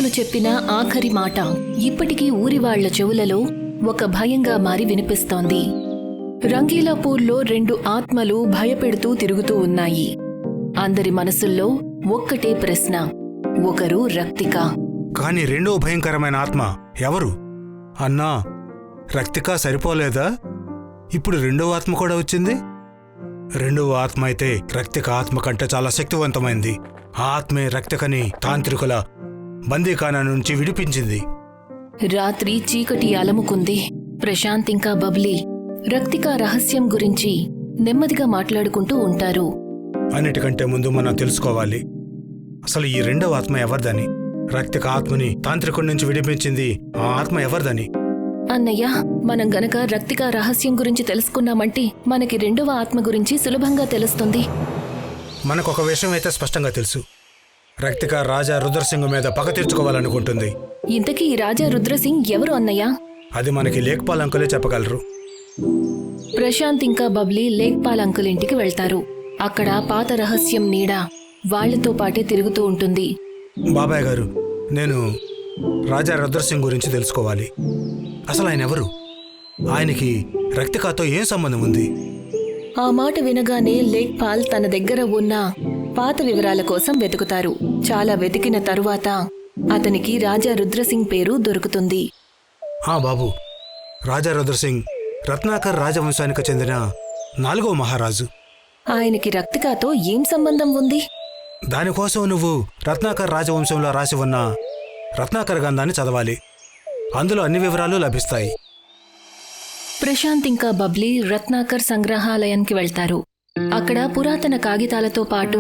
తాంత్రికులు చెప్పిన ఆఖరి మాట ఇప్పటికీ ఊరి వాళ్ల చెవులలో ఒక భయంగా మారి వినిపిస్తోంది. రంగీలాపూర్లో 2 ఆత్మలు భయపెడుతూ తిరుగుతూ ఉన్నాయి. అందరి మనసుల్లో ఒక్కటే ప్రశ్న, ఒకరు రక్తిక. కాని రెండో భయంకరమైన ఆత్మ ఎవరు? అన్నా, రక్తిక సరిపోలేదా? ఇప్పుడు రెండో ఆత్మ కూడా వచ్చింది. రెండవ ఆత్మ అయితే రక్తిక ఆత్మ కంటే చాలా శక్తివంతమైంది. ఆ ఆత్మే రక్తికని తాంత్రికుల బందీఖానా నుంచి విడిపించింది. రాత్రి చీకటి అలముకుంది. ప్రశాంత్ ఇంకా బబ్లీ రక్తిక రహస్యం గురించి నెమ్మదిగా మాట్లాడుకుంటూ ఉంటారు. అన్నిటికంటే ముందు మనం తెలుసుకోవాలి, అసలు ఈ రెండవ ఆత్మ ఎవరిదని. రక్తిక ఆత్మని తాంత్రికుడి నుంచి విడిపించింది ఆ ఆత్మ ఎవరిదని. అన్నయ్య, మనం గనక రక్తిక రహస్యం గురించి తెలుసుకున్నామంటే మనకి రెండవ ఆత్మ గురించి సులభంగా తెలుస్తుంది. మనకొక విషయం అయితే స్పష్టంగా తెలుసు, రక్తిక రాజా రుద్రసింగ్ మీద పగ తీర్చుకోవాలనుకుంటుంది. ఇంతకీ ఈ రాజా రుద్రసింగ్ ఎవరు అన్నయ్య? అది మనకి లేఖ్పాల్ అంకులే చెప్పగలరు. ప్రశాంత్ ఇంకా బబ్లీ లేఖ్పాల్ అంకుల్ ఇంటికి వెళ్తారు. అక్కడ పాత రహస్యం నీడ వాళ్లతో పాటే తిరుగుతూ ఉంటుంది. బాబాయ్ గారు, నేను రాజా రుద్రసింగ్ గురించి తెలుసుకోవాలి. అసలు ఆయన ఎవరు? ఆయనకి రక్తికతో ఏం సంబంధం ఉంది? ఆ మాట వినగానే లేఖ్పాల్ తన దగ్గర ఉన్న పాత వివరాల కోసం వెతుకుతారు. చాలా వెతికిన తరువాత అతనికి రాజా రుద్రసింగ్ పేరు దొరుకుతుంది. బాబు, రాజా రుద్రసింగ్ రత్నాకర్ రాజవంశానికి చెందిన 4వ మహారాజు. ఆయనకి రక్తికతో ఏం సంబంధం ఉంది? దానికోసం నువ్వు రత్నాకర్ రాజవంశంలో రాసి ఉన్న రత్నాకర్ గ్రంథాన్ని చదవాలి. అందులో అన్ని వివరాలు లభిస్తాయి. ప్రశాంత్ ఇంకా బబ్లీ రత్నాకర్ సంగ్రహాలయానికి వెళ్తారు. అక్కడ పురాతన కాగితాలతో పాటు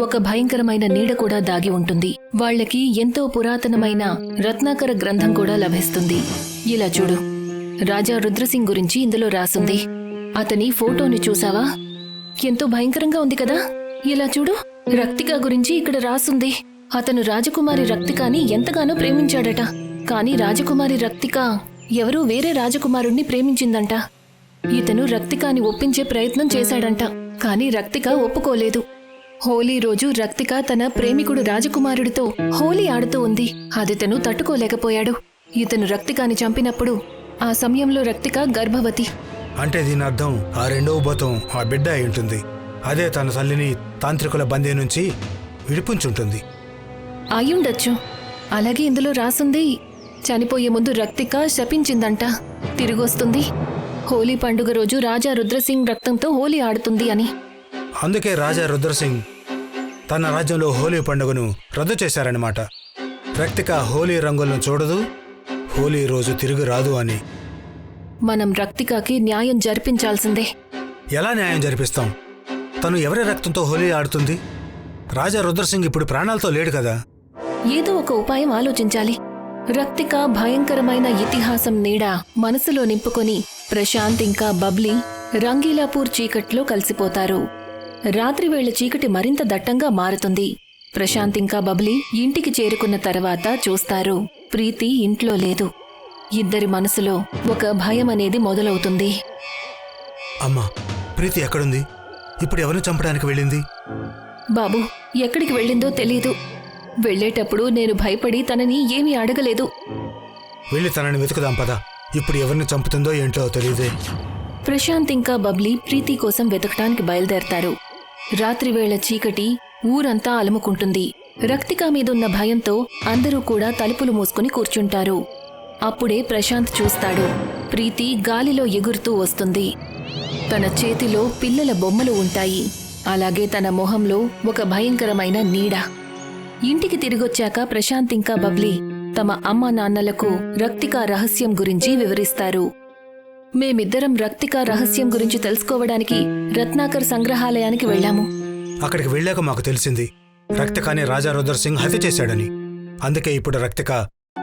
ఒక భయంకరమైన నీడ కూడా దాగి ఉంటుంది. వాళ్లకి ఎంతో పురాతనమైన రత్నాకర గ్రంథం కూడా లభిస్తుంది. ఇలా చూడు, రాజా రుద్రసింగ్ గురించి ఇందులో రాసుంది. అతని ఫోటోని చూసావా? ఎంతో భయంకరంగా ఉంది కదా. ఇలా చూడు, రక్తిక గురించి ఇక్కడ రాసుంది. అతను రాజకుమారి రక్తికాని ఎంతగానో ప్రేమించాడట. కాని రాజకుమారి రక్తిక ఎవరూ వేరే రాజకుమారుణ్ణి ప్రేమించిందంట. ఇతను రక్తికాని ఒప్పించే ప్రయత్నం చేశాడంట. కాని రక్తిక ఒప్పుకోలేదు. హోలీ రోజు రక్తిక తన ప్రేమికుడు రాజకుమారుడితో హోలీ ఆడుతూ ఉంది. అదితను తట్టుకోలేకపోయాడు. ఇతను రక్తికాని చంపినప్పుడు ఆ సమయంలో రక్తిక గర్భవతి. అంటే దీని అర్థం ఆ రెండవ భూతం ఆ బిడ్డ అయి ఉంటుంది. అదే తన తల్లిని తాంత్రికుల బందీ నుంచి విడిపించుంటుంది. అయ్యుండొచ్చు. అలాగే ఇందులో రాసుంది, చనిపోయే ముందు రక్తిక శపించిందంట తిరిగొస్తుంది. హోలీ పండుగ రోజు రాజా రుద్రసింగ్ రక్తంతో హోలీ ఆడుతుంది అని. అందుకే రాజా రుద్రసింగ్ తన రాజ్యంలో హోలీ పండుగను రద్దు చేశారన్నమాట. రక్తిక హోలీ రంగులను చూడదు, హోలీ రోజు తిరిగి రాదు అని. మనం రక్తికకి న్యాయం జరిపించాల్సిందే. ఎలా న్యాయం జరిపిస్తాం? తను ఎవరి రక్తంతో హోలీ ఆడుతుంది? రాజా రుద్రసింగ్ ఇప్పుడు ప్రాణాలతో లేడు కదా. ఏదో ఒక ఉపాయం ఆలోచించాలి. రక్తిక భయంకరమైన ఇతిహాసం నీడ మనసులో నింపుకొని ప్రశాంత్ ఇంకా బబ్లీ రంగీలాపూర్ చీకట్లో కలిసిపోతారు. రాత్రివేళ చీకటి మరింత దట్టంగా మారుతుంది. ప్రశాంత్ ఇంకా బబ్లీ ఇంటికి చేరుకున్న తర్వాత చూస్తారు, ప్రీతి ఇంట్లో లేదు. ఇద్దరి మనసులో ఒక భయం అనేది మొదలవుతుంది. అమ్మా, ప్రీతి ఎక్కడుంది? ఇప్పుడు ఎవరిని చంపడానికి వెళ్ళింది? బాబు, ఎక్కడికి వెళ్ళిందో తెలీదు. వెళ్లేటప్పుడు నేను భయపడి తనని ఏమీ అడగలేదు. వెళ్ళి తనని వెతుకుదాం పద. ఇప్పుడు ఎవరిని చంపుతుందో ఏంటో తెలియదే. ప్రశాంత్ ఇంకా బబ్లీ ప్రీతి కోసం వెతకటానికి బయలుదేరతారు. రాత్రివేళ చీకటి ఊరంతా అలుముకుంటుంది. రక్తిక మీదున్న భయంతో అందరూ కూడా తలుపులు మూసుకుని కూర్చుంటారు. అప్పుడే ప్రశాంత్ చూస్తాడు, ప్రీతి గాలిలో ఎగురుతూ వస్తుంది. తన చేతిలో పిల్లల బొమ్మలు ఉంటాయి. అలాగే తన మొహంలో ఒక భయంకరమైన నీడ. ఇంటికి తిరిగొచ్చాక ప్రశాంత్ ఇంకా బబ్లీ తమ అమ్మా నాన్నలకు రక్తిక రహస్యం గురించి వివరిస్తారు. మేమిద్దరం రక్తిక రహస్యం గురించి తెలుసుకోవడానికి రత్నాకర్ సంగ్రహాలయానికి వెళ్లాము. అక్కడికి వెళ్ళాక మాకు తెలిసింది, రక్తికాని రాజా రుద్రసింగ్ హత్య చేశాడని. అందుకే ఇప్పుడు రక్తిక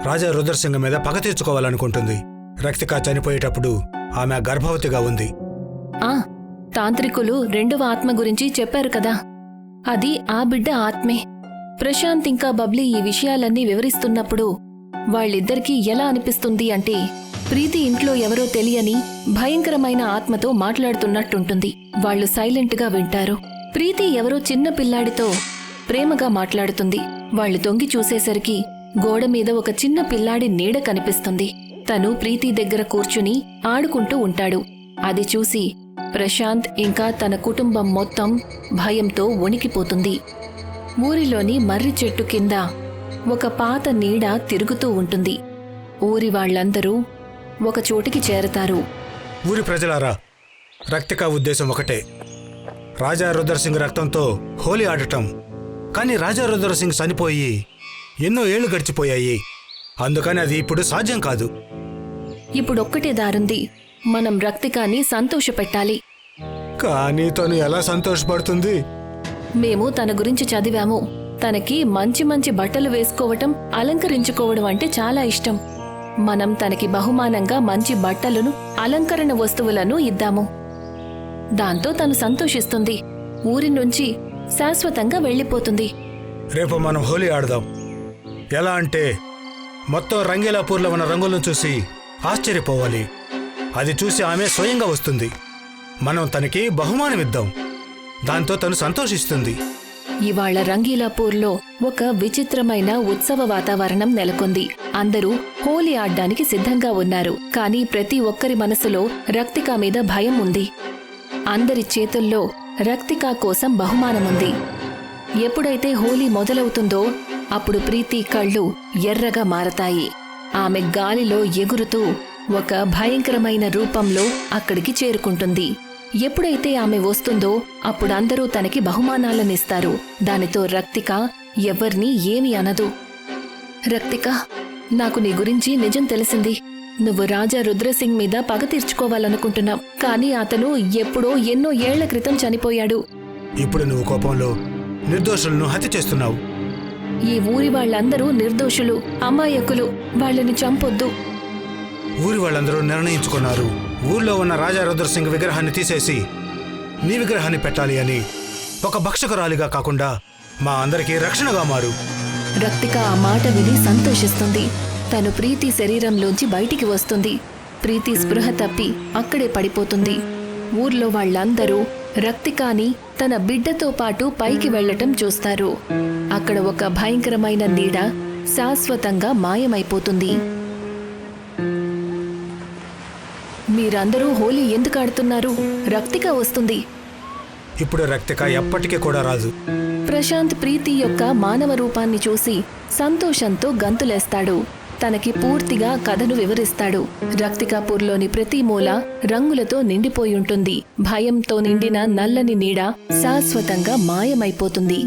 రాజా రుద్రసింగ్ మీద పగ తీర్చుకోవాలనుకుంటుంది. రక్తిక చనిపోయేటప్పుడు ఆమె గర్భవతిగా ఉంది. తాంత్రికులు రెండవ ఆత్మ గురించి చెప్పారు కదా, అది ఆ బిడ్డ ఆత్మే. ప్రశాంత్ ఇంకా బబ్లీ ఈ విషయాలన్నీ వివరిస్తున్నప్పుడు వాళ్ళిద్దరికీ ఎలా అనిపిస్తుంది అంటే, ప్రీతి ఇంట్లో ఎవరో తెలియని భయంకరమైన ఆత్మతో మాట్లాడుతున్నట్టుంటుంది. వాళ్లు సైలెంట్గా వింటారు. ప్రీతి ఎవరో చిన్న పిల్లాడితో ప్రేమగా మాట్లాడుతుంది. వాళ్లు తొంగి చూసేసరికి గోడ మీద ఒక చిన్న పిల్లాడి నీడ కనిపిస్తుంది. తను ప్రీతి దగ్గర కూర్చుని ఆడుకుంటూ ఉంటాడు. అది చూసి ప్రశాంత్ ఇంకా తన కుటుంబం మొత్తం భయంతో వణికిపోతుంది. ఊరిలోని మర్రి చెట్టు కింద ఒక పాత నీడ తిరుగుతూ ఉంటుంది. ఊరి వాళ్ళందరూ ఒక చోటికి చేరతారు. ఊరి ప్రజలారా, రక్తిక ఉద్దేశం ఒకటే, రాజా రుద్రసింగ్ రక్తంతో హోలీ ఆడటం. కానీ రాజా రుద్రసింగ్ చనిపోయి ఎన్నో ఏళ్లు గడిచిపోయాయి. అందుకని అది ఇప్పుడు సాధ్యం కాదు. ఇప్పుడొక్కటే దారుంది, మనం రక్తికాన్ని సంతోషపెట్టాలి. కానీ తను ఎలా సంతోషపడుతుంది? మేము తన గురించి చదివాము. తనకి మంచి మంచి బట్టలు వేసుకోవటం, అలంకరించుకోవడం అంటే చాలా ఇష్టం. మనం తనకి బహుమానంగా మంచి బట్టలను, అలంకరణ వస్తువులను ఇద్దాము. దాంతో తను సంతోషిస్తుంది. ఊరి నుంచి శాశ్వతంగా వెళ్ళిపోతుంది. రేపు మనం హోలీ ఆడదాం. ఎలా అంటే మొత్తం రంగీలాపూర్లో ఉన్న రంగులను చూసి ఆశ్చర్యపోవాలి. అది చూసి ఆమె స్వయంగా వస్తుంది. మనం తనకి బహుమానం ఇద్దాం. దాంతో తను సంతోషిస్తుంది. ఇవాళ రంగీలాపూర్లో ఒక విచిత్రమైన ఉత్సవ వాతావరణం నెలకొంది. అందరూ హోలీ ఆడ్డానికి సిద్ధంగా ఉన్నారు. కానీ ప్రతి ఒక్కరి మనసులో రక్తిక మీద భయం ఉంది. అందరి చేతుల్లో రక్తిక కోసం బహుమానముంది. ఎప్పుడైతే హోలీ మొదలవుతుందో అప్పుడు ప్రీతి కళ్ళు ఎర్రగా మారతాయి. ఆమె గాలిలో ఎగురుతూ ఒక భయంకరమైన రూపంలో అక్కడికి చేరుకుంటుంది. ఎప్పుడైతే ఆమె వస్తుందో అప్పుడు అందరూ తనకి బహుమానాలనిస్తారు. దానితో రక్తిక ఎవ్వర్నీ ఏమీ అనదు. రక్తిక, నాకు నీ గురించి నిజం తెలిసింది. నువ్వు రాజా రుద్రసింగ్ మీద పగ తీర్చుకోవాలనుకుంటున్నావు. కానీ అతను ఎప్పుడో ఎన్నో ఏళ్ల క్రితం చనిపోయాడు. ఇప్పుడు నువ్వు కోపంలో నిర్దోషులను హత్య చేస్తున్నావు. ఈ ఊరి వాళ్ళందరూ నిర్దోషులు, అమాయకులు. వాళ్ళని చంపొద్దు. ఊరి వాళ్ళందరూ నిర్ణయించుకున్నారు, ఊర్లో ఉన్న రాజా రుద్రసింగ్ విగ్రహాన్ని తీసేసి నీ విగ్రహాన్ని పెట్టాలి అని. ఒక భక్షకురాలిగా కాకుండా మా అందరికీ రక్షణగా మారు. రక్తిక ఆ మాట విని సంతోషిస్తుంది. తను ప్రీతి శరీరంలోంచి బయటికి వస్తుంది. ప్రీతి స్పృహ తప్పి అక్కడే పడిపోతుంది. ఊర్లో వాళ్ళందరూ రక్తికాని తన బిడ్డతో పాటు పైకి వెళ్లటం చూస్తారు. అక్కడ ఒక భయంకరమైన నీడ శాశ్వతంగా మాయమైపోతుంది. మీరందరూ హోలీ ఎందుకు ఆడుతున్నారు? రక్తిక వస్తుంది. ఇప్పుడు రక్తిక ఎప్పటికీ కూడా రాదు. ప్రశాంత్ ప్రీతి యొక్క మానవ రూపాన్ని చూసి సంతోషంతో గంతులేస్తాడు. తనకి పూర్తిగా కథను వివరిస్తాడు. రక్తికాపూర్లోని ప్రతి మూల రంగులతో నిండిపోయుంటుంది. భయంతో నిండిన నల్లని నీడ శాశ్వతంగా మాయమైపోతుంది.